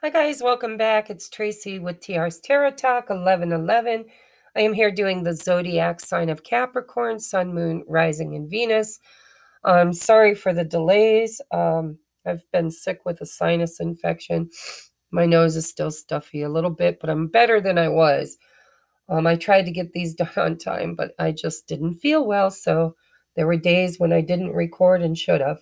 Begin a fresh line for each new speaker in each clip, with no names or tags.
Hi guys, welcome back. It's Tracy with TR's Tarot Talk 1111. I am here doing the zodiac sign of Capricorn, Sun, Moon, Rising, and Venus. I'm sorry for the delays. I've been sick with a sinus infection. My nose is still stuffy a little bit, but I'm better than I was. I tried to get these done on time, but I just didn't feel well, so there were days when I didn't record and should have.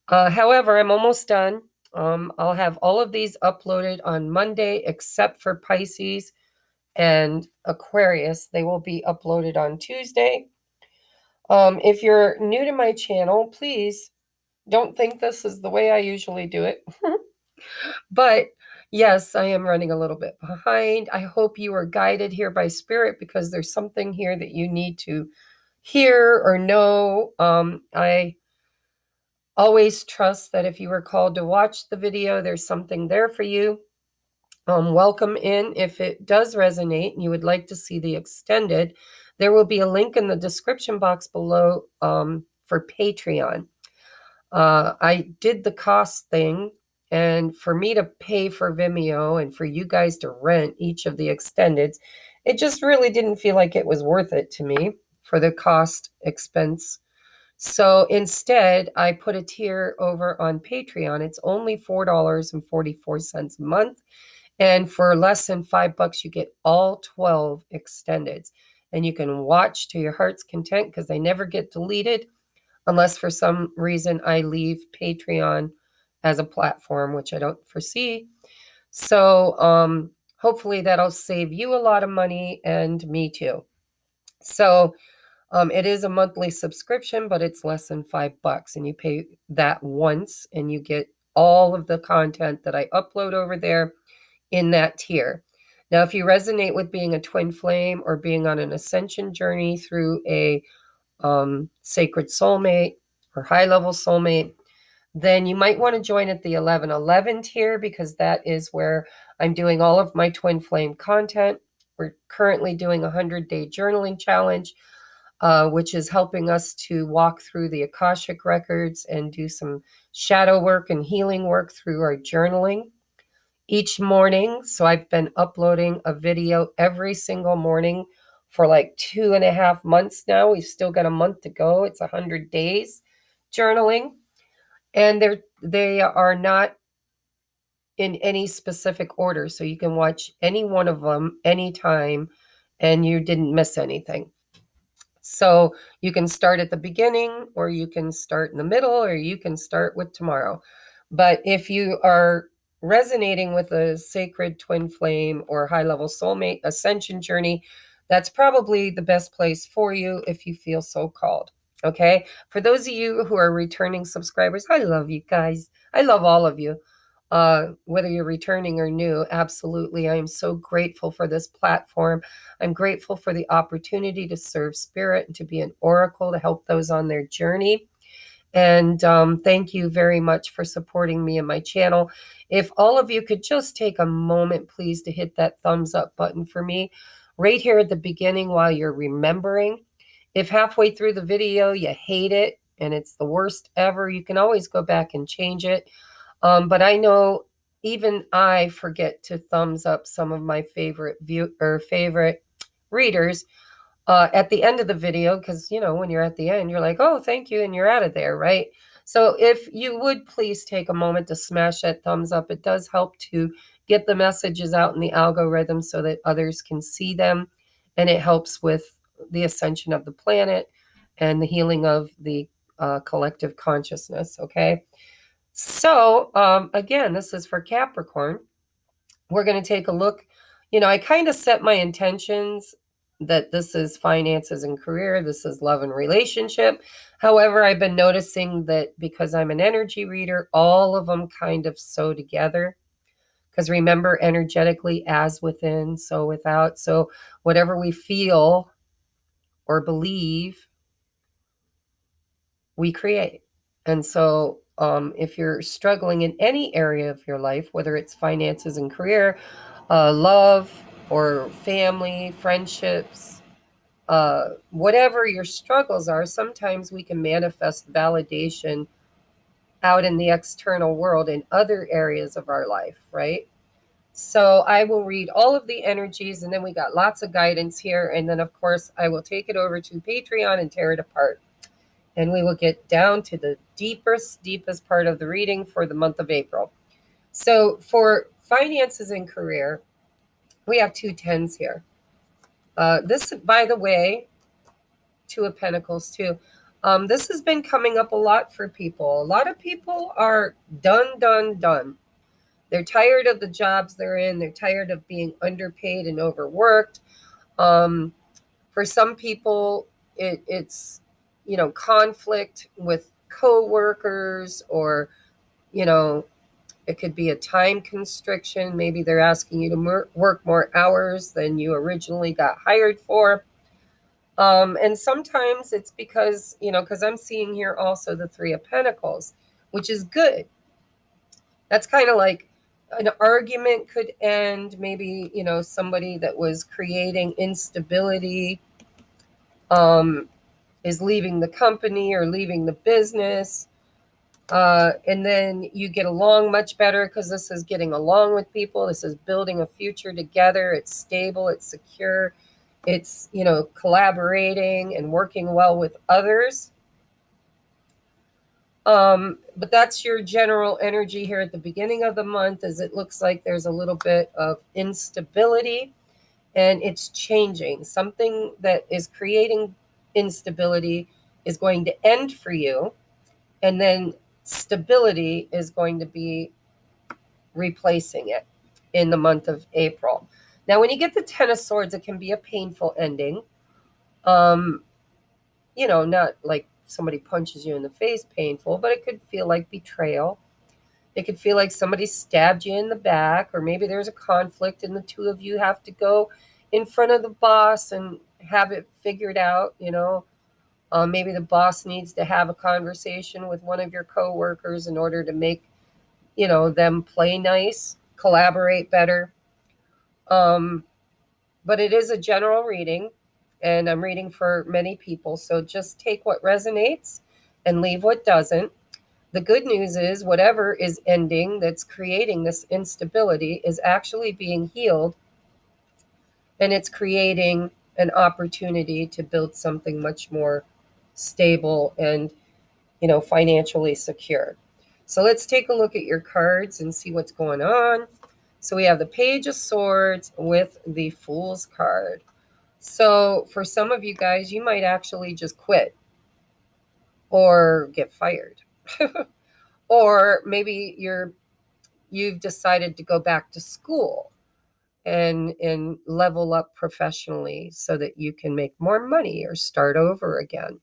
However, I'm almost done. I'll have all of these uploaded on Monday, except for Pisces and Aquarius. They will be uploaded on Tuesday. If you're new to my channel, please don't think this is the way I usually do it. But yes, I am running a little bit behind. I hope you are guided here by Spirit because there's something here that you need to hear or know. I always trust that if you were called to watch the video, there's something there for you. Welcome in. If it does resonate and you would like to see the extended, there will be a link in the description box below for Patreon. I did the cost thing, and for me to pay for Vimeo and for you guys to rent each of the extendeds, it just really didn't feel like it was worth it to me for the cost expense. So instead, I put a tier over on Patreon. It's only $4.44 a month. And for less than $5, you get all 12 extendeds. And you can watch to your heart's content because they never get deleted unless for some reason I leave Patreon as a platform, which I don't foresee. So hopefully that'll save you a lot of money and me too. So it is a monthly subscription, but it's less than $5, and you pay that once, and you get all of the content that I upload over there in that tier. Now, if you resonate with being a twin flame or being on an ascension journey through a sacred soulmate or high-level soulmate, then you might want to join at the 1111 tier because that is where I'm doing all of my twin flame content. We're currently doing a 100-day journaling challenge, which is helping us to walk through the Akashic records and do some shadow work and healing work through our journaling each morning. So I've been uploading a video every single morning for like 2.5 months now. We've still got a month to go. It's 100 days journaling. And they are not in any specific order. So you can watch any one of them anytime and you didn't miss anything. So you can start at the beginning, or you can start in the middle, or you can start with tomorrow. But if you are resonating with a sacred twin flame or high-level soulmate ascension journey, that's probably the best place for you if you feel so called. Okay? For those of you who are returning subscribers, I love you guys. I love all of you. Whether you're returning or new, absolutely. I am so grateful for this platform. I'm grateful for the opportunity to serve spirit and to be an oracle to help those on their journey. And thank you very much for supporting me and my channel. If all of you could just take a moment, please, to hit that thumbs up button for me right here at the beginning while you're remembering. If halfway through the video you hate it and it's the worst ever, you can always go back and change it. But I know even I forget to thumbs up some of my favorite readers at the end of the video, because, you know, when you're at the end, you're like, oh, thank you, and you're out of there, right? So if you would please take a moment to smash that thumbs up, it does help to get the messages out in the algorithm so that others can see them, and it helps with the ascension of the planet and the healing of the collective consciousness, okay? So again, this is for Capricorn. We're going to take a look. You know, I kind of set my intentions that this is finances and career. This is love and relationship. However, I've been noticing that because I'm an energy reader, all of them kind of sew together. Because remember, energetically, as within, so without. So whatever we feel or believe, we create. And so if you're struggling in any area of your life, whether it's finances and career, love or family, friendships, whatever your struggles are, sometimes we can manifest validation out in the external world in other areas of our life, right? So I will read all of the energies, and then we got lots of guidance here. And then, of course, I will take it over to Patreon and tear it apart. And we will get down to the deepest part of the reading for the month of April. So for finances and career, we have 2 10s here. This, by the way, 2 of Pentacles too. This has been coming up a lot for people. A lot of people are done. They're tired of the jobs they're in. They're tired of being underpaid and overworked. For some people, it's, conflict with coworkers, or, it could be a time constriction. Maybe they're asking you to work more hours than you originally got hired for. And sometimes it's because I'm seeing here also the 3 of Pentacles, which is good. That's kind of like an argument could end. Maybe, somebody that was creating instability is leaving the company or leaving the business. And then you get along much better because this is getting along with people. This is building a future together. It's stable. It's secure. It's, collaborating and working well with others. But that's your general energy here at the beginning of the month, as it looks like there's a little bit of instability and it's changing. Something that is creating instability is going to end for you, and then stability is going to be replacing it in the month of April. Now, when you get the 10 of Swords, it can be a painful ending. Not like somebody punches you in the face, painful, but it could feel like betrayal. It could feel like somebody stabbed you in the back, or maybe there's a conflict and the two of you have to go in front of the boss and have it figured out. Maybe the boss needs to have a conversation with one of your coworkers in order to make, them play nice, collaborate better. But it is a general reading, and I'm reading for many people. So just take what resonates and leave what doesn't. The good news is whatever is ending that's creating this instability is actually being healed, and it's creating an opportunity to build something much more stable and, financially secure. So let's take a look at your cards and see what's going on. So we have the Page of Swords with the Fool's card. So for some of you guys, you might actually just quit or get fired. Or maybe you've decided to go back to school and level up professionally so that you can make more money or start over again.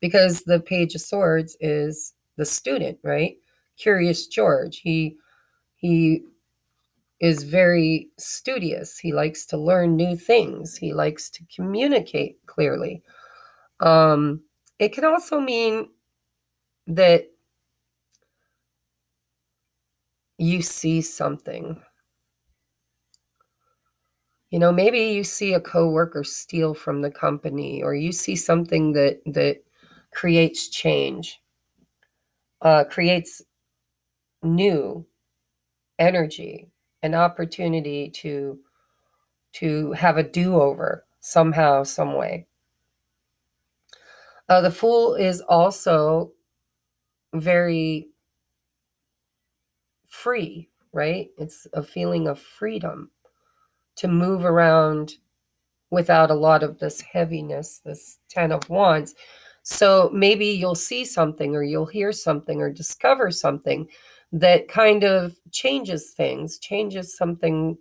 Because the Page of Swords is the student, right? Curious George. He is very studious. He likes to learn new things. He likes to communicate clearly. It can also mean that you see something. Maybe you see a coworker steal from the company, or you see something that creates change, creates new energy, an opportunity to have a do-over somehow, some way. The Fool is also very free, right? It's a feeling of freedom to move around without a lot of this heaviness, this 10 of Wands. So maybe you'll see something, or you'll hear something, or discover something that kind of changes things, changes something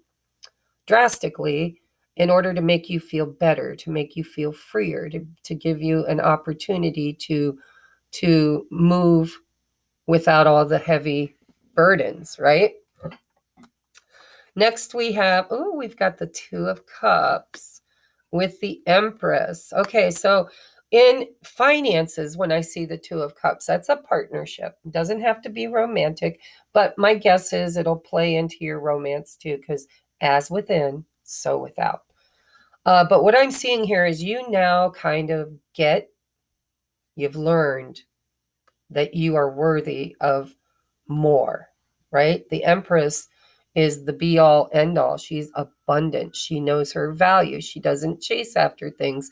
drastically in order to make you feel better, to make you feel freer, to give you an opportunity to move without all the heavy burdens, right? Next we've got the 2 of Cups with the Empress. Okay, so in finances, when I see the 2 of Cups, that's a partnership. It doesn't have to be romantic, but my guess is it'll play into your romance too, because as within, so without. But what I'm seeing here is you now kind of you've learned that you are worthy of more, right? The Empress is the be all end all. She's abundant. She knows her value. She doesn't chase after things.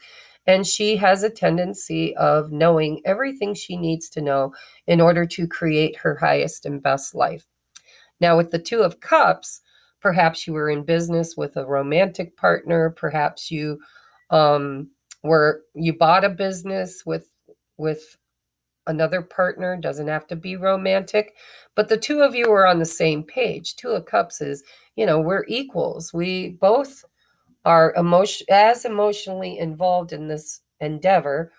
And she has a tendency of knowing everything she needs to know in order to create her highest and best life. Now, with the Two of Cups, perhaps you were in business with a romantic partner. Perhaps you you bought a business with another partner. Doesn't have to be romantic, but the two of you are on the same page. Two of Cups is, we're equals. We both are emotionally involved in this endeavor,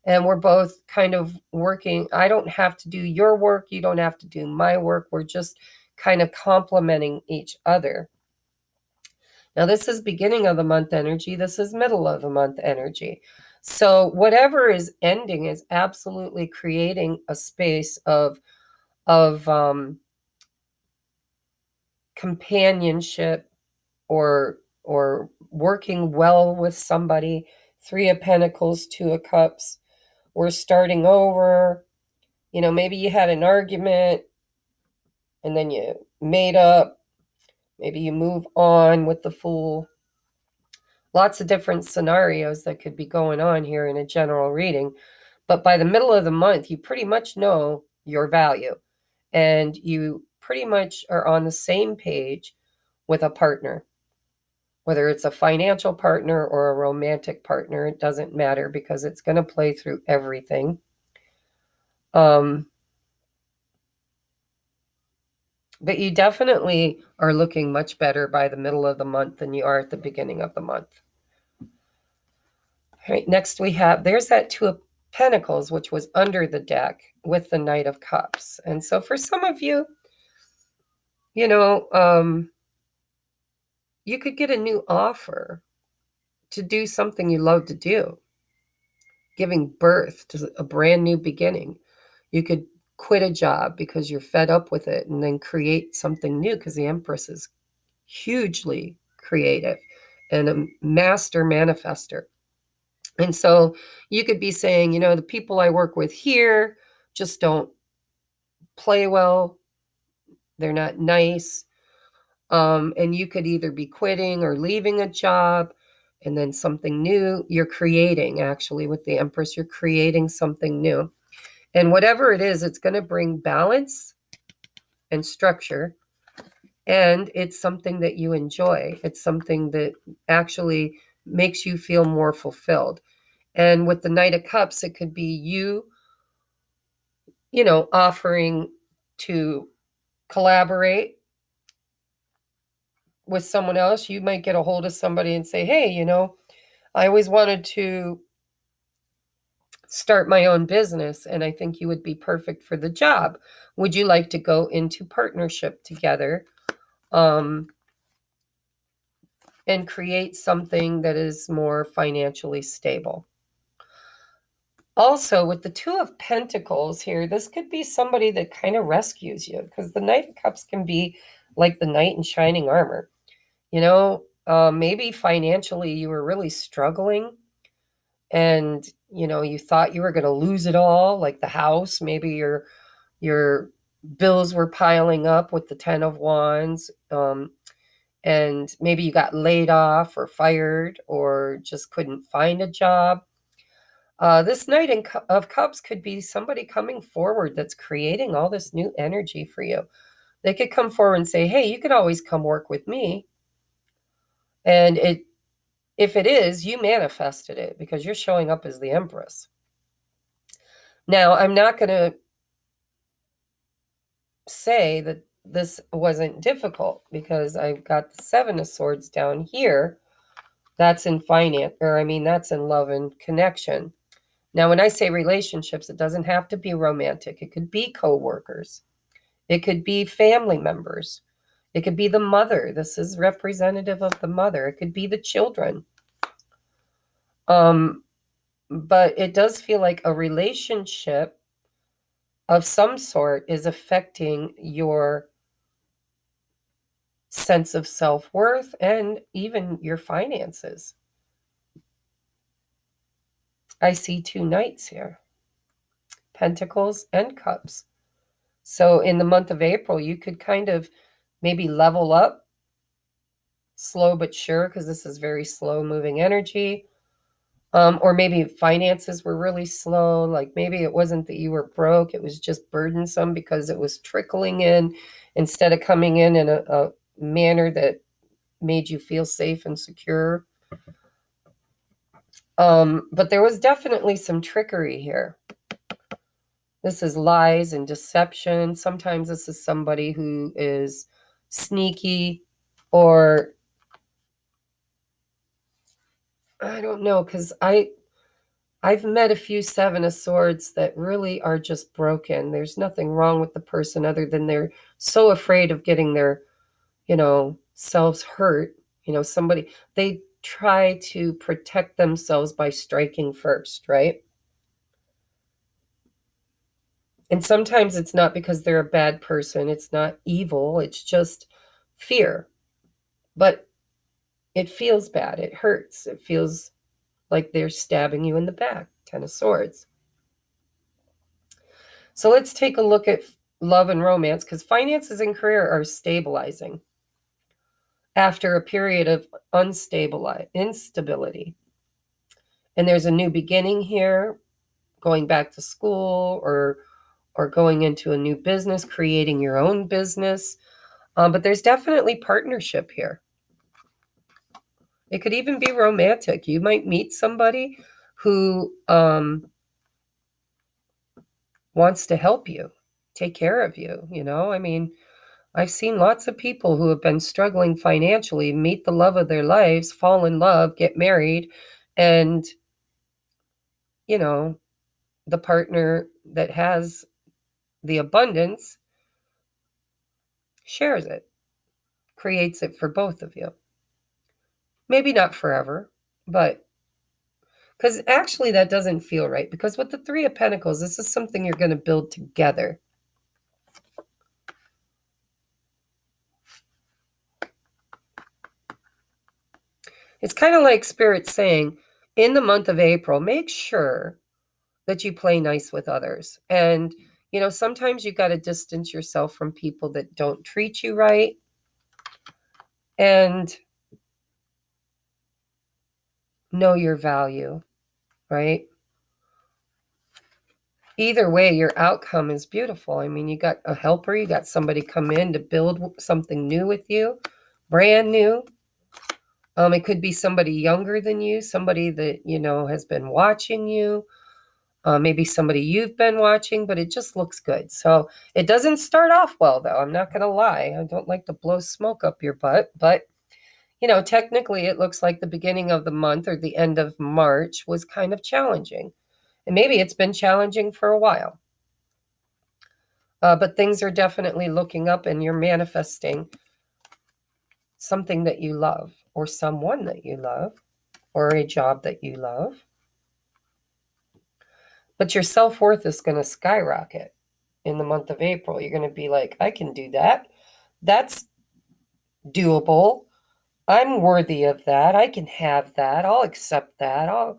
and we're both kind of working. I don't have to do your work. You don't have to do my work. We're just kind of complementing each other. Now, this is beginning of the month energy. This is middle of the month energy. So whatever is ending is absolutely creating a space of companionship or working well with somebody. Three of Pentacles, Two of Cups. We're starting over. Maybe you had an argument and then you made up. Maybe you move on with the Fool. Lots of different scenarios that could be going on here in a general reading. But by the middle of the month, you pretty much know your value. And you pretty much are on the same page with a partner. Whether it's a financial partner or a romantic partner, it doesn't matter because it's going to play through everything. But you definitely are looking much better by the middle of the month than you are at the beginning of the month. All right, next we have, there's that Two of Pentacles, which was under the deck with the Knight of Cups. And so for some of you, you could get a new offer to do something you love to do, giving birth to a brand new beginning. You could quit a job because you're fed up with it and then create something new, because the Empress is hugely creative and a master manifester. And so you could be saying, the people I work with here just don't play well. They're not nice. And you could either be quitting or leaving a job, and then something new you're creating. Actually, with the Empress, you're creating something new. And whatever it is, it's going to bring balance and structure. And it's something that you enjoy. It's something that actually makes you feel more fulfilled. And with the Knight of Cups, it could be you, offering to collaborate with someone else. You might get a hold of somebody and say, hey, I always wanted to start my own business, and I think you would be perfect for the job. Would you like to go into partnership together and create something that is more financially stable? Also, with the Two of Pentacles here, this could be somebody that kind of rescues you, because the Knight of Cups can be like the knight in shining armor. Maybe financially you were really struggling, and, you thought you were going to lose it all, like the house. Maybe your bills were piling up with the Ten of Wands, and maybe you got laid off or fired or just couldn't find a job. This Knight of Cups could be somebody coming forward that's creating all this new energy for you. They could come forward and say, hey, you could always come work with me. And if it is, you manifested it because you're showing up as the Empress. Now, I'm not going to say that this wasn't difficult, because I've got the Seven of Swords down here. That's in finance, that's in love and connection. Now, when I say relationships, it doesn't have to be romantic. It could be co-workers. It could be family members. It could be the mother. This is representative of the mother. It could be the children. But it does feel like a relationship of some sort is affecting your sense of self-worth and even your finances. I see two knights here. Pentacles and Cups. So in the month of April, you could kind of maybe level up, slow but sure, because this is very slow moving energy. Or maybe finances were really slow. Like maybe it wasn't that you were broke, it was just burdensome because it was trickling in instead of coming in a manner that made you feel safe and secure. But there was definitely some trickery here. This is lies and deception. Sometimes this is somebody who is sneaky, or I don't know, because I've met a few Seven of Swords that really are just broken. There's nothing wrong with the person other than they're so afraid of getting their, selves hurt. Somebody, they try to protect themselves by striking first, right? And sometimes it's not because they're a bad person. It's not evil. It's just fear. But it feels bad. It hurts. It feels like they're stabbing you in the back. Ten of Swords. So let's take a look at love and romance, because finances and career are stabilizing after a period of instability. And there's a new beginning here, going back to school or going into a new business, creating your own business. But there's definitely partnership here. It could even be romantic. You might meet somebody who wants to help you, take care of you. I mean, I've seen lots of people who have been struggling financially meet the love of their lives, fall in love, get married, and, the partner that has the abundance shares it, creates it for both of you. Maybe not forever, but because actually that doesn't feel right, because with the Three of Pentacles, this is something you're going to build together. It's kind of like Spirit saying, in the month of April, make sure that you play nice with others. And, sometimes you got to distance yourself from people that don't treat you right. And know your value, right? Either way, your outcome is beautiful. I mean, you got a helper, you got somebody come in to build something new with you, brand new. It could be somebody younger than you, somebody that, has been watching you, maybe somebody you've been watching, but it just looks good. So it doesn't start off well, though. I'm not going to lie. I don't like to blow smoke up your butt, but, technically it looks like the beginning of the month or the end of March was kind of challenging. And maybe it's been challenging for a while. But things are definitely looking up, and you're manifesting something that you love, or someone that you love, or a job that you love. But your self-worth is going to skyrocket in the month of April. You're going to be like, I can do that. That's doable. I'm worthy of that. I can have that. I'll accept that. Or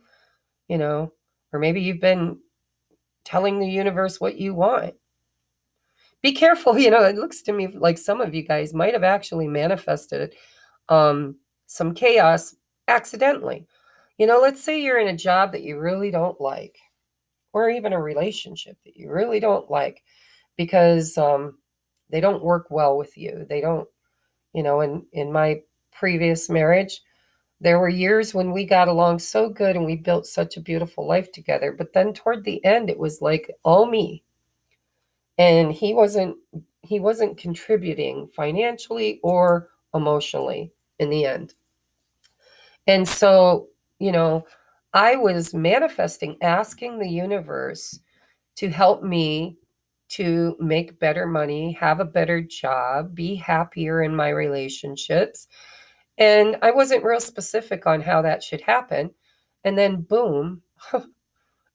maybe you've been telling the universe what you want. Be careful. It looks to me like some of you guys might have actually manifested some chaos accidentally. Let's say you're in a job that you really don't like, or even a relationship that you really don't like, because they don't work well with you. They don't, in my previous marriage, there were years when we got along so good and we built such a beautiful life together. But then toward the end, it was like all me. And he wasn't contributing financially or emotionally in the end. And so, I was manifesting, asking the universe to help me to make better money, have a better job, be happier in my relationships. And I wasn't real specific on how that should happen. And then boom,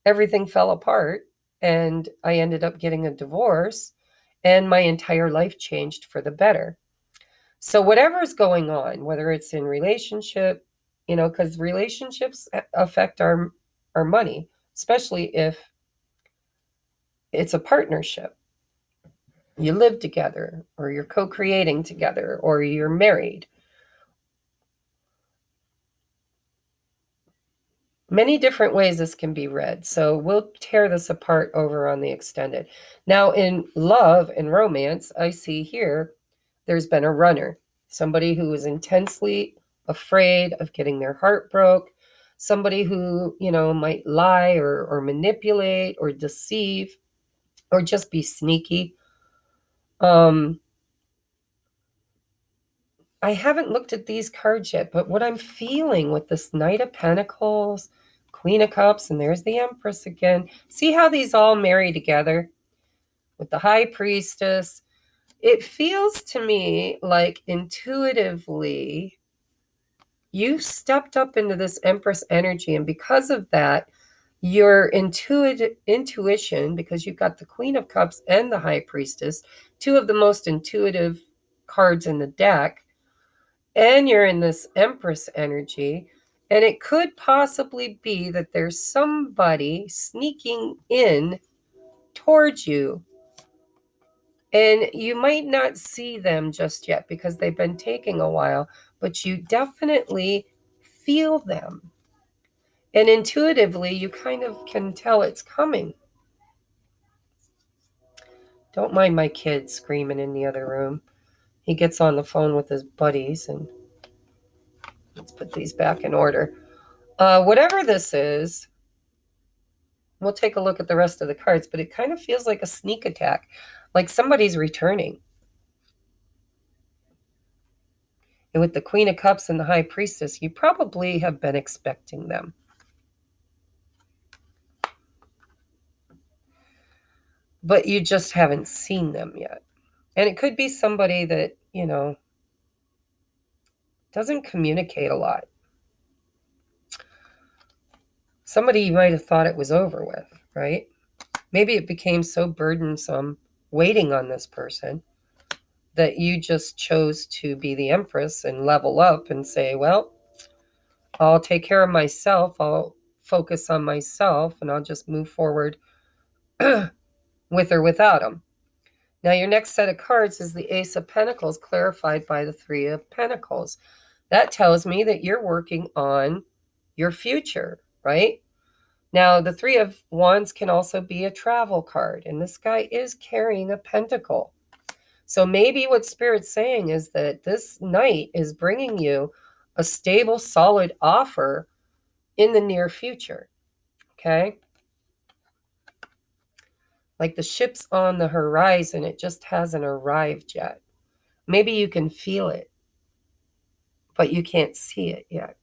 everything fell apart. And I ended up getting a divorce, and my entire life changed for the better. So whatever's going on, whether it's in relationship, because relationships affect our money, especially if it's a partnership. You live together, or you're co-creating together, or you're married. Many different ways this can be read. So we'll tear this apart over on the extended. Now, in love and romance, I see here there's been a runner, somebody who is intensely afraid of getting their heart broke, somebody who, might lie or manipulate or deceive or just be sneaky. I haven't looked at these cards yet, but what I'm feeling with this Knight of Pentacles, Queen of Cups, and there's the Empress again. See how these all marry together with the High Priestess? It feels to me like intuitively you stepped up into this Empress energy, and because of that, your intuition, because you've got the Queen of Cups and the High Priestess, two of the most intuitive cards in the deck, and you're in this Empress energy, and it could possibly be that there's somebody sneaking in towards you, and you might not see them just yet because they've been taking a while, but you definitely feel them. And intuitively, you kind of can tell it's coming. Don't mind my kid screaming in the other room. He gets on the phone with his buddies, and let's put these back in order. Whatever this is, we'll take a look at the rest of the cards, but it kind of feels like a sneak attack, like somebody's returning. And with the Queen of Cups and the High Priestess, you probably have been expecting them. But you just haven't seen them yet. And it could be somebody that, doesn't communicate a lot. Somebody you might have thought it was over with, right? Maybe it became so burdensome waiting on this person that you just chose to be the Empress and level up and say, well, I'll take care of myself. I'll focus on myself, and I'll just move forward with or without them. Now, your next set of cards is the Ace of Pentacles, clarified by the Three of Pentacles. That tells me that you're working on your future, right? Now, the Three of Wands can also be a travel card, and this guy is carrying a pentacle. So maybe what Spirit's saying is that this Knight is bringing you a stable, solid offer in the near future, okay? Like the ship's on the horizon, it just hasn't arrived yet. Maybe you can feel it, but you can't see it yet.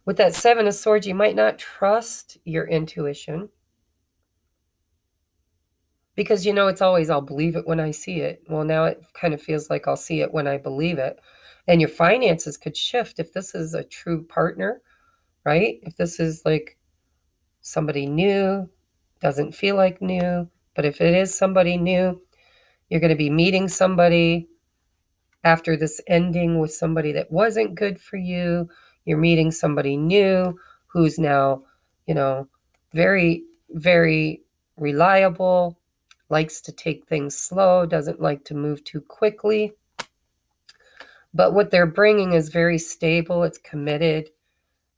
With that Seven of Swords, you might not trust your intuition because it's always, I'll believe it when I see it. Well, now it kind of feels like I'll see it when I believe it. And your finances could shift if this is a true partner, right? If this is like somebody new, doesn't feel like new, but if it is somebody new, you're going to be meeting somebody after this ending with somebody that wasn't good for you. You're meeting somebody new who's now, very, very reliable, likes to take things slow, doesn't like to move too quickly. But what they're bringing is very stable. It's committed.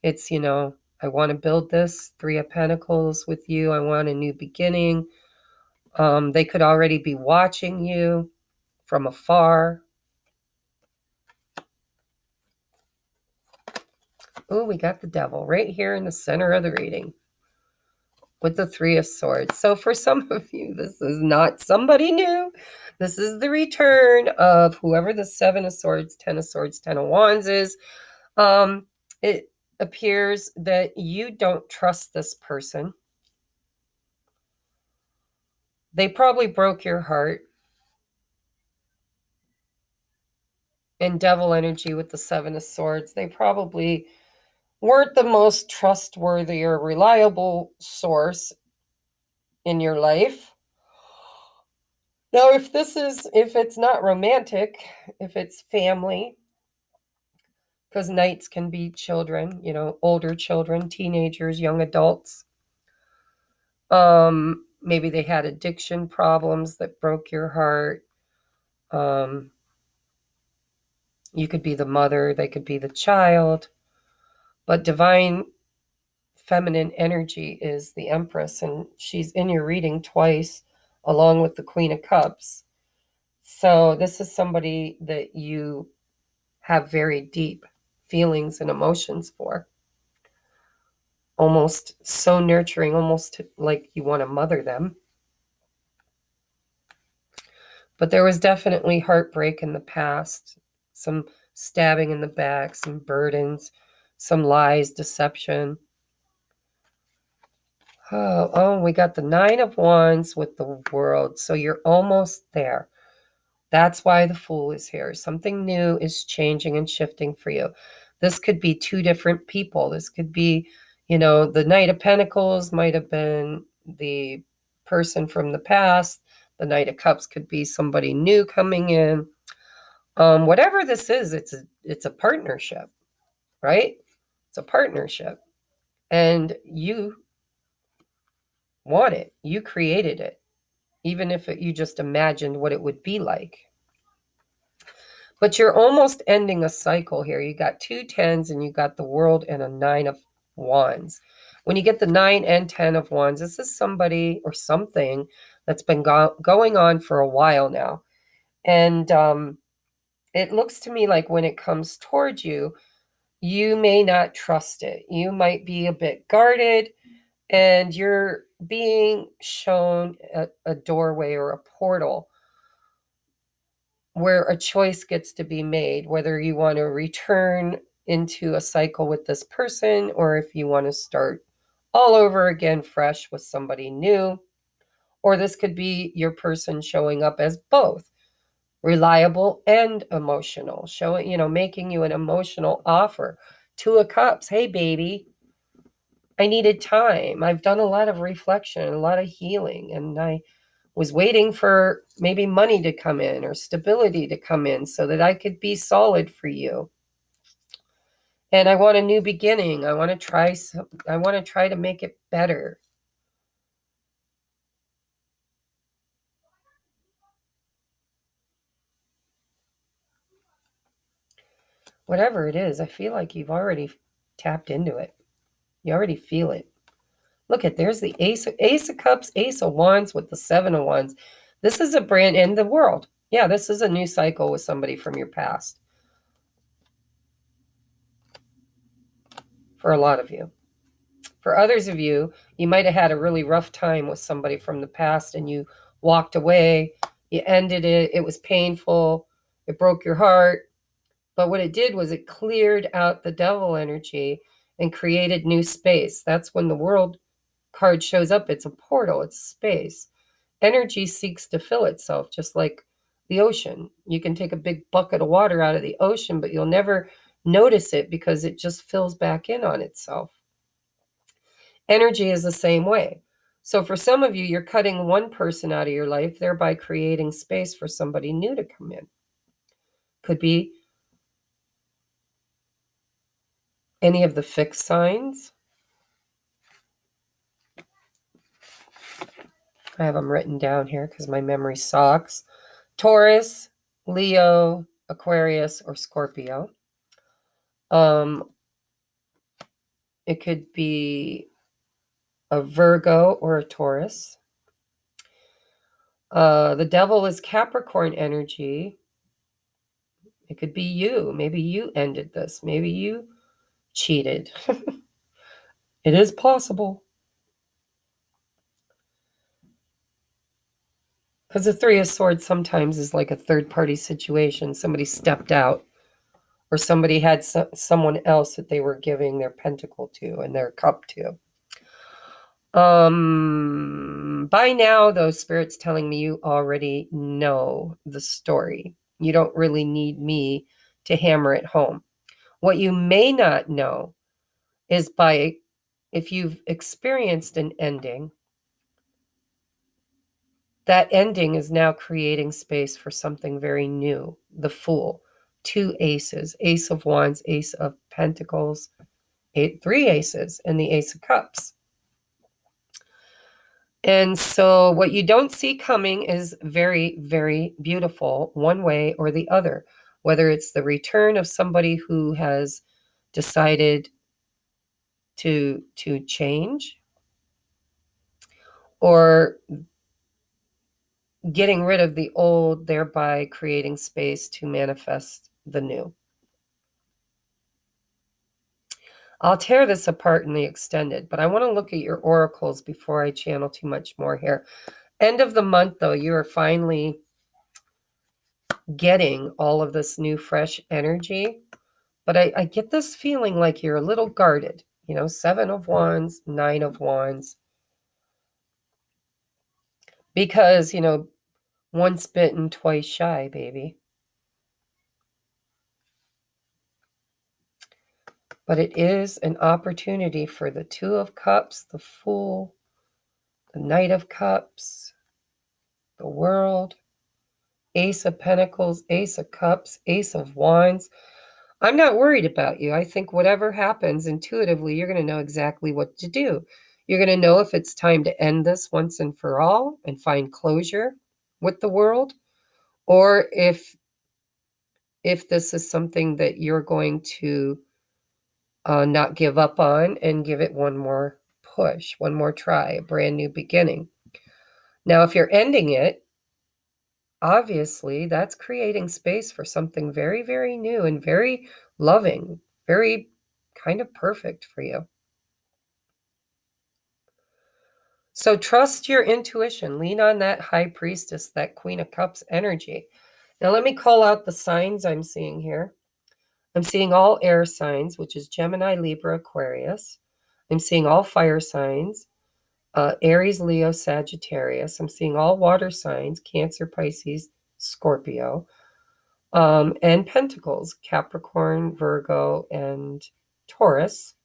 It's, I want to build this Three of Pentacles with you. I want a new beginning. They could already be watching you from afar. Oh, we got the Devil right here in the center of the reading with the Three of Swords. So for some of you, this is not somebody new. This is the return of whoever the Seven of Swords, Ten of Swords, Ten of Wands is. It appears that you don't trust this person. They probably broke your heart. And Devil energy with the Seven of Swords. They probably weren't the most trustworthy or reliable source in your life. Now, if it's not romantic, if it's family, because Knights can be children, older children, teenagers, young adults. Maybe they had addiction problems that broke your heart. You could be the mother, they could be the child. But divine feminine energy is the Empress, and she's in your reading twice, along with the Queen of Cups. So this is somebody that you have very deep feelings and emotions for. Almost so nurturing, almost like you want to mother them. But there was definitely heartbreak in the past, some stabbing in the back, some burdens, some lies, deception. Oh, we got the Nine of Wands with the World. So you're almost there. That's why the Fool is here. Something new is changing and shifting for you. This could be two different people. This could be, the Knight of Pentacles might have been the person from the past. The Knight of Cups could be somebody new coming in. Whatever this is, it's a partnership, right? It's a partnership. And you want it. You created it, even if you just imagined what it would be like. But you're almost ending a cycle here. You got 2 10s and you got the World and a 9 of Wands. When you get the 9 and 10 of Wands, this is somebody or something that's been going on for a while now. And it looks to me like when it comes towards you, you may not trust it. You might be a bit guarded, and you're being shown a doorway or a portal where a choice gets to be made, whether you want to return into a cycle with this person or if you want to start all over again fresh with somebody new. Or this could be your person showing up as both reliable and emotional, making you an emotional offer. 2 of Cups, hey baby, I needed time. I've done a lot of reflection, a lot of healing, and I was waiting for maybe money to come in or stability to come in so that I could be solid for you. And I want a new beginning. I want to try to make it better. Whatever it is, I feel like you've already tapped into it. You already feel it. Look there's the Ace of Cups, Ace of Wands with the 7 of Wands. This is a brand in the World. Yeah, this is a new cycle with somebody from your past. For a lot of you. For others of you, you might have had a really rough time with somebody from the past and you walked away, you ended it, it was painful, it broke your heart. But what it did was it cleared out the devil energy and created new space. That's when the World card shows up. It's a portal, it's space. Energy seeks to fill itself, just like the ocean. You can take a big bucket of water out of the ocean, but you'll never notice it because it just fills back in on itself. Energy is the same way. So for some of you, you're cutting one person out of your life, thereby creating space for somebody new to come in. Could be any of the fixed signs. I have them written down here because my memory sucks. Taurus, Leo, Aquarius, or Scorpio. It could be a Virgo or a Taurus. The devil is Capricorn energy. It could be you. Maybe you ended this. Maybe you cheated. It is possible. Because the Three of Swords sometimes is like a third-party situation. Somebody stepped out, or somebody had someone else that they were giving their pentacle to and their cup to. By now, those spirits telling me you already know the story. You don't really need me to hammer it home. What you may not know is if you've experienced an ending, that ending is now creating space for something very new. The Fool, 2 aces, Ace of Wands, Ace of Pentacles, 3 aces, and the Ace of Cups. And so what you don't see coming is very, very beautiful one way or the other, whether it's the return of somebody who has decided to change, or getting rid of the old, thereby creating space to manifest the new. I'll tear this apart in the extended, but I want to look at your oracles before I channel too much more here. End of the month, though, you are finally getting all of this new, fresh energy. But I get this feeling like you're a little guarded. 7 of Wands, 9 of Wands. Because, once bitten, twice shy, baby. But it is an opportunity for the 2 of Cups, the Fool, the Knight of Cups, the World, Ace of Pentacles, Ace of Cups, Ace of Wands. I'm not worried about you. I think whatever happens, intuitively, you're going to know exactly what to do. You're going to know if it's time to end this once and for all and find closure with the world, or if this is something that you're going to not give up on and give it one more push, one more try, a brand new beginning. Now, if you're ending it, obviously that's creating space for something very, very new and very loving, very kind of perfect for you. So trust your intuition. Lean on that High Priestess, that Queen of Cups energy. Now let me call out the signs I'm seeing here. I'm seeing all air signs, which is Gemini, Libra, Aquarius. I'm seeing all fire signs, Aries, Leo, Sagittarius. I'm seeing all water signs, Cancer, Pisces, Scorpio, and Pentacles, Capricorn, Virgo, and Taurus.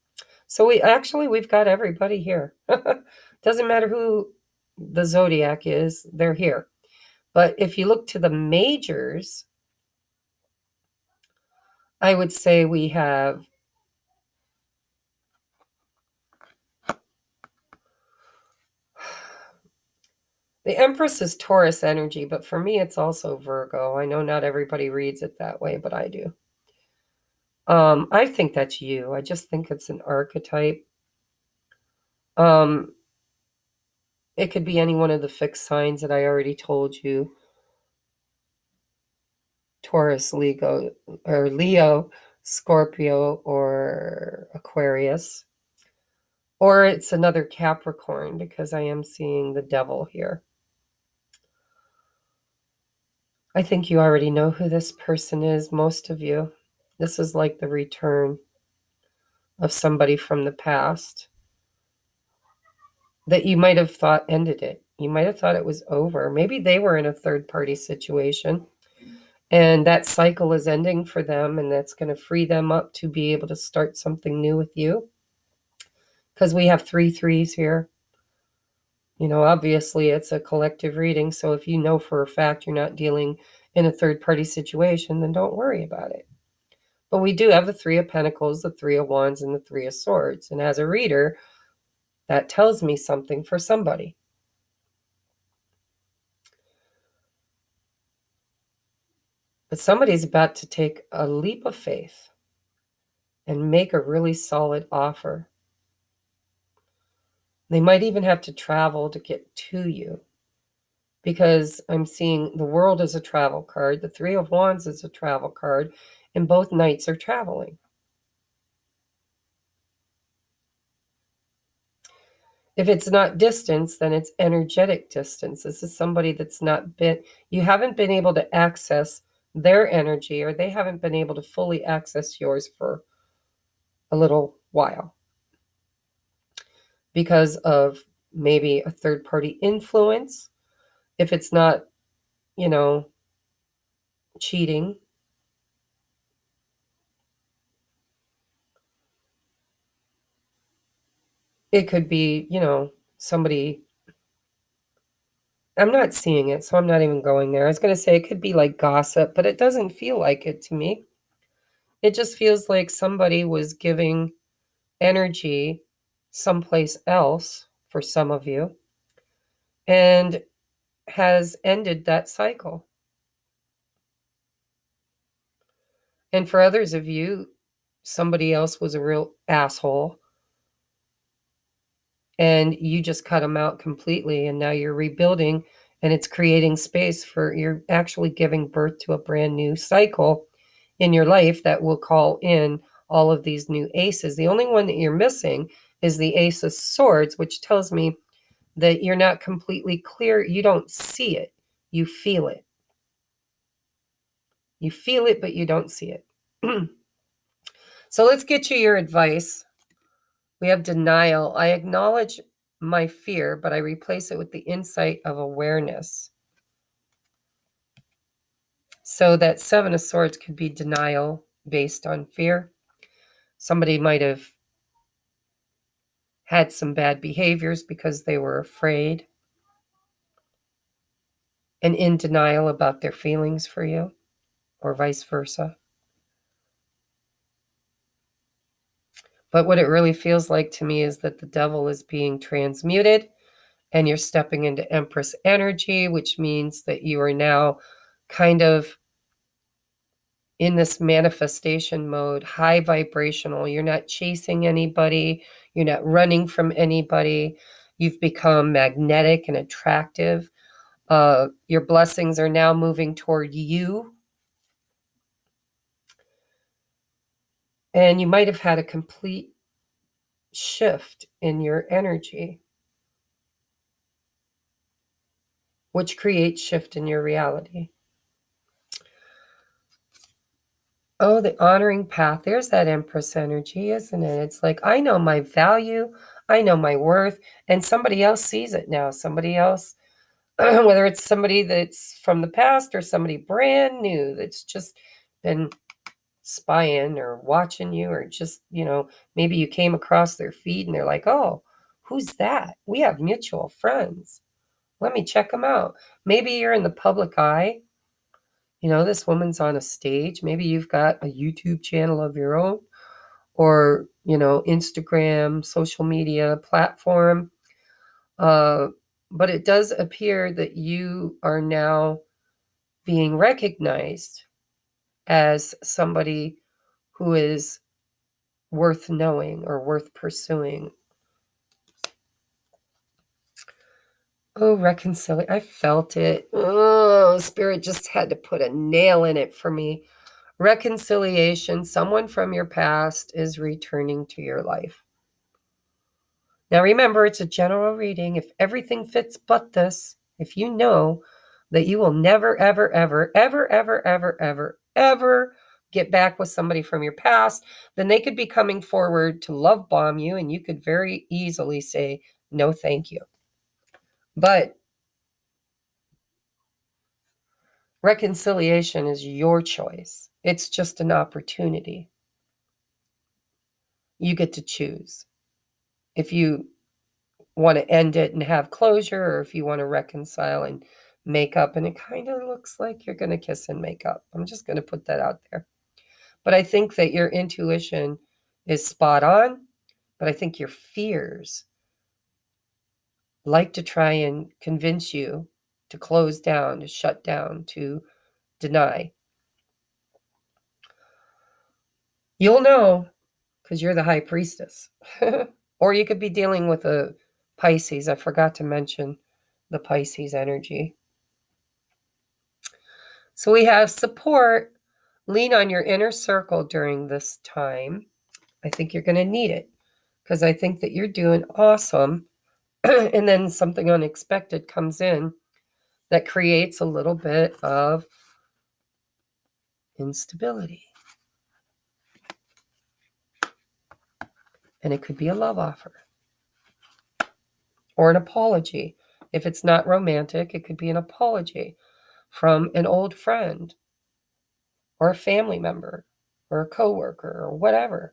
So we've got everybody here. Doesn't matter who the zodiac is, they're here. But if you look to the majors, I would say we have the Empress is Taurus energy, but for me, it's also Virgo. I know not everybody reads it that way, but I do. I think that's you. I just think it's an archetype. It could be any one of the fixed signs that I already told you. Taurus, Leo, Scorpio, or Aquarius. Or it's another Capricorn, because I am seeing the devil here. I think you already know who this person is, most of you. This is like the return of somebody from the past that you might have thought ended it. You might have thought it was over. Maybe they were in a third-party situation, and that cycle is ending for them, and that's going to free them up to be able to start something new with you. Because we have 3 threes here. Obviously it's a collective reading, so if you know for a fact you're not dealing in a third-party situation, then don't worry about it. But we do have the 3 of Pentacles, the 3 of Wands, and the 3 of Swords. And as a reader, that tells me something for somebody. But somebody's about to take a leap of faith and make a really solid offer. They might even have to travel to get to you, because I'm seeing the World as a travel card, the 3 of Wands is a travel card, and both knights are traveling. If it's not distance, then it's energetic distance. This is somebody that's you haven't been able to access their energy, or they haven't been able to fully access yours for a little while because of maybe a third-party influence. If it's not, cheating, it could be, somebody. I'm not seeing it, so I'm not even going there. I was going to say it could be like gossip, but it doesn't feel like it to me. It just feels like somebody was giving energy someplace else for some of you. and has ended that cycle. And for others of you, somebody else was a real asshole and you just cut them out completely, and now you're rebuilding, and it's creating space for, you're actually giving birth to a brand new cycle in your life that will call in all of these new aces. The only one that you're missing is the Ace of Swords, which tells me that you're not completely clear. You don't see it. You feel it. You feel it, but you don't see it. So let's get you your advice. We have denial. I acknowledge my fear, but I replace it with the insight of awareness. So that Seven of Swords could be denial based on fear. Somebody might have had some bad behaviors because they were afraid and in denial about their feelings for you, or vice versa. But what it really feels like to me is that the devil is being transmuted and you're stepping into Empress energy, which means that you are now kind of in this manifestation mode, high vibrational. You're not chasing anybody. You're not running from anybody. You've become magnetic and attractive. Your blessings are now moving toward you. And you might have had a complete shift in your energy, which creates shift in your reality. Oh, the honoring path. There's that Empress energy, isn't it? It's like, I know my value, I know my worth, and somebody else sees it now. Somebody else, whether it's somebody that's from the past or somebody brand new that's just been spying or watching you, or just, maybe you came across their feed and they're like, oh, who's that? We have mutual friends. Let me check them out. Maybe you're in the public eye. This woman's on a stage. Maybe you've got a YouTube channel of your own, or, Instagram, social media platform. But it does appear that you are now being recognized as somebody who is worth knowing or worth pursuing. Oh, reconciliation. I felt it. Oh, Spirit just had to put a nail in it for me. Reconciliation. Someone from your past is returning to your life. Now, remember, it's a general reading. If everything fits but this, if you know that you will never, ever, ever, ever, ever, ever, ever, ever get back with somebody from your past, then they could be coming forward to love bomb you, and you could very easily say, no, thank you. But reconciliation is your choice. It's just an opportunity. You get to choose. If you want to end it and have closure, or if you want to reconcile and make up, and it kind of looks like you're going to kiss and make up. I'm just going to put that out there. But I think that your intuition is spot on, but I think your fears like to try and convince you to close down, to shut down, to deny. You'll know because you're the high priestess. Or you could be dealing with a Pisces. I forgot to mention the Pisces energy. So we have support. Lean on your inner circle during this time. I think you're going to need it because I think that you're doing awesome. And then something unexpected comes in that creates a little bit of instability. And it could be a love offer or an apology. If it's not romantic, it could be an apology from an old friend or a family member or a coworker or whatever.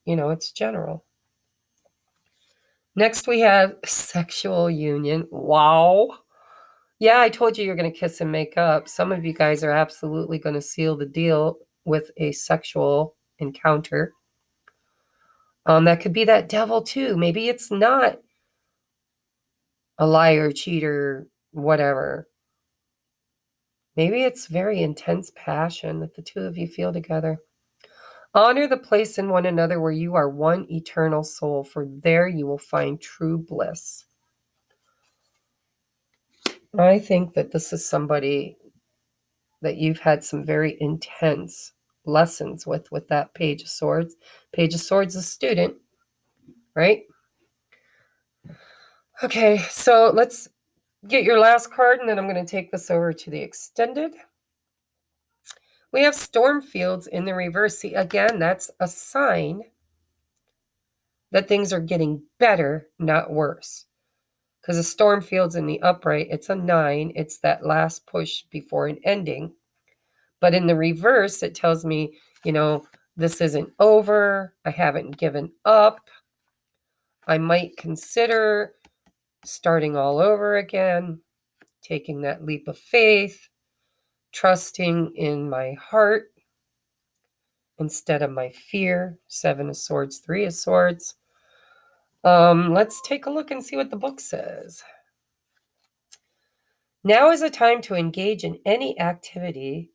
It's general. Next, we have sexual union. Wow. Yeah, I told you you're going to kiss and make up. Some of you guys are absolutely going to seal the deal with a sexual encounter. That could be that devil too. Maybe it's not a liar, cheater, whatever. Maybe it's very intense passion that the two of you feel together. Honor the place in one another where you are one eternal soul, for there you will find true bliss. I think that this is somebody that you've had some very intense lessons with that Page of Swords. Page of Swords is a student, right? Okay, so let's get your last card, and then I'm going to take this over to the extended. We have storm fields in the reverse. See, again, that's a sign that things are getting better, not worse. Because the storm fields in the upright, it's a 9. It's that last push before an ending. But in the reverse, it tells me, this isn't over. I haven't given up. I might consider starting all over again, taking that leap of faith, trusting in my heart instead of my fear. 7 of Swords, 3 of Swords. Let's take a look and see what the book says. Now is a time to engage in any activity,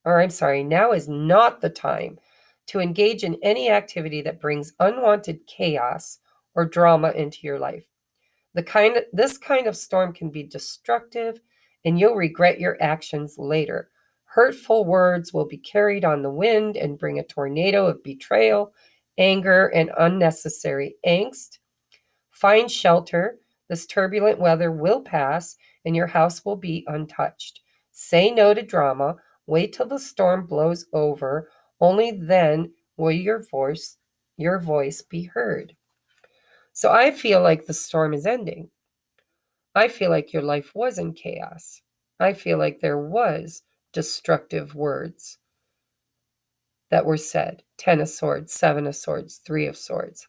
now is not the time to engage in any activity that brings unwanted chaos or drama into your life. This kind of storm can be destructive, and you'll regret your actions later. Hurtful words will be carried on the wind and bring a tornado of betrayal, anger, and unnecessary angst. Find shelter. This turbulent weather will pass, and your house will be untouched. Say no to drama. Wait till the storm blows over. Only then will your voice be heard. So I feel like the storm is ending. I feel like your life was in chaos. I feel like there was destructive words that were said. 10 of Swords, 7 of Swords, 3 of Swords.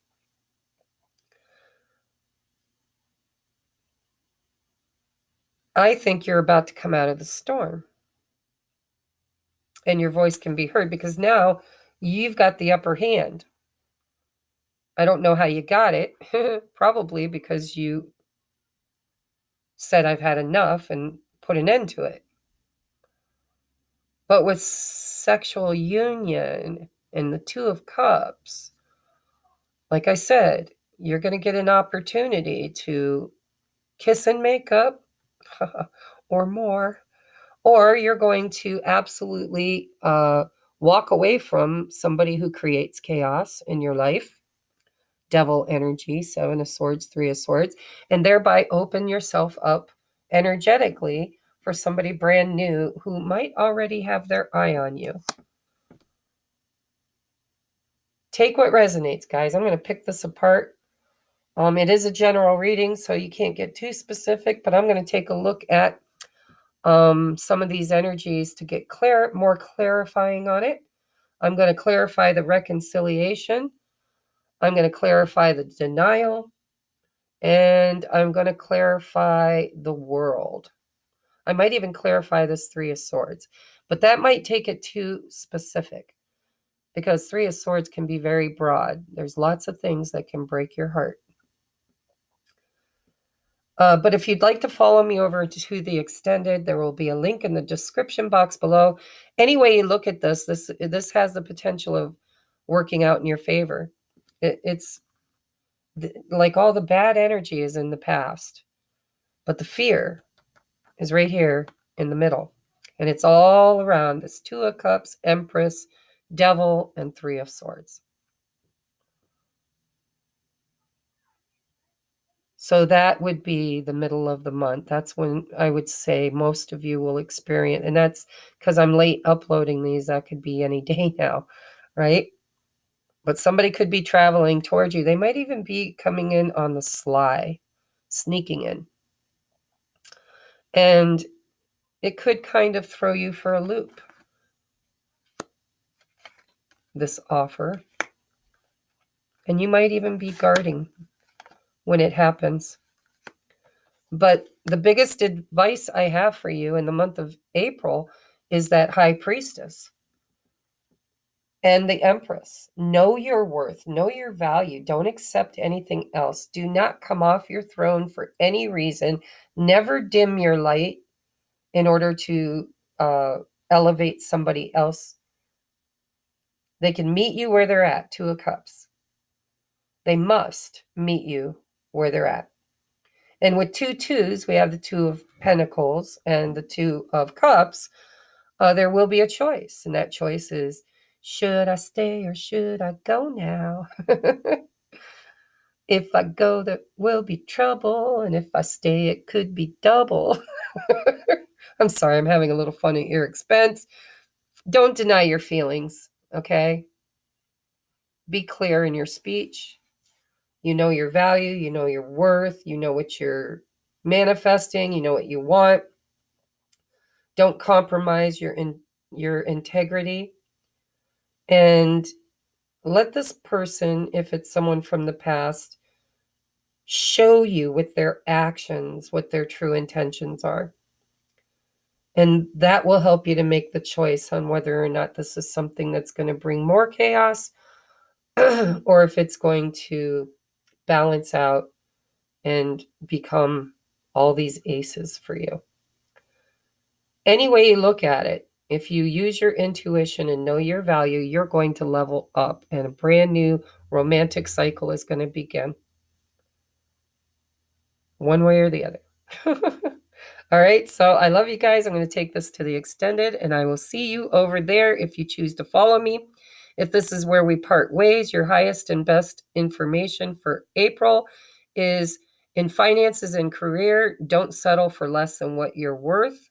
I think you're about to come out of the storm. And your voice can be heard because now you've got the upper hand. I don't know how you got it. Probably because you said I've had enough and put an end to it. But with sexual union and the 2 of Cups, like I said, you're going to get an opportunity to kiss and make up or more, or you're going to absolutely walk away from somebody who creates chaos in your life, devil energy, 7 of Swords, 3 of Swords, and thereby open yourself up energetically for somebody brand new who might already have their eye on you. Take what resonates, guys. I'm going to pick this apart. It is a general reading, so you can't get too specific, but I'm going to take a look at some of these energies to get more clarifying on it. I'm going to clarify the reconciliation. I'm going to clarify the denial. And I'm going to clarify the world. I might even clarify this 3 of Swords, but that might take it too specific because 3 of Swords can be very broad. There's lots of things that can break your heart. But if you'd like to follow me over to the extended, there will be a link in the description box below. Any way you look at this has the potential of working out in your favor. It's like all the bad energy is in the past, but the fear is right here in the middle. And it's all around this 2 of Cups, Empress, Devil, and 3 of Swords. So that would be the middle of the month. That's when I would say most of you will experience, and that's because I'm late uploading these. That could be any day now, right? But somebody could be traveling towards you. They might even be coming in on the sly, sneaking in. And it could kind of throw you for a loop, this offer. And you might even be guarding when it happens. But the biggest advice I have for you in the month of April is that High Priestess. And the Empress. Know your worth. Know your value. Don't accept anything else. Do not come off your throne for any reason. Never dim your light in order to elevate somebody else. They can meet you where they're at, Two of Cups. They must meet you where they're at. And with 2 2s, we have the Two of Pentacles and the Two of Cups. There will be a choice. And that choice is, should I stay or should I go now? If I go, there will be trouble. And if I stay, it could be double. I'm sorry, I'm having a little fun at your expense. Don't deny your feelings, okay? Be clear in your speech. You know your value. You know your worth. You know what you're manifesting. You know what you want. Don't compromise your integrity. And let this person, if it's someone from the past, show you with their actions what their true intentions are. And that will help you to make the choice on whether or not this is something that's going to bring more chaos or if it's going to balance out and become all these aces for you. Any way you look at it, if you use your intuition and know your value, you're going to level up and a brand new romantic cycle is going to begin. One way or the other. All right, so I love you guys. I'm going to take this to the extended, and I will see you over there if you choose to follow me. If this is where we part ways, your highest and best information for April is in finances and career, don't settle for less than what you're worth.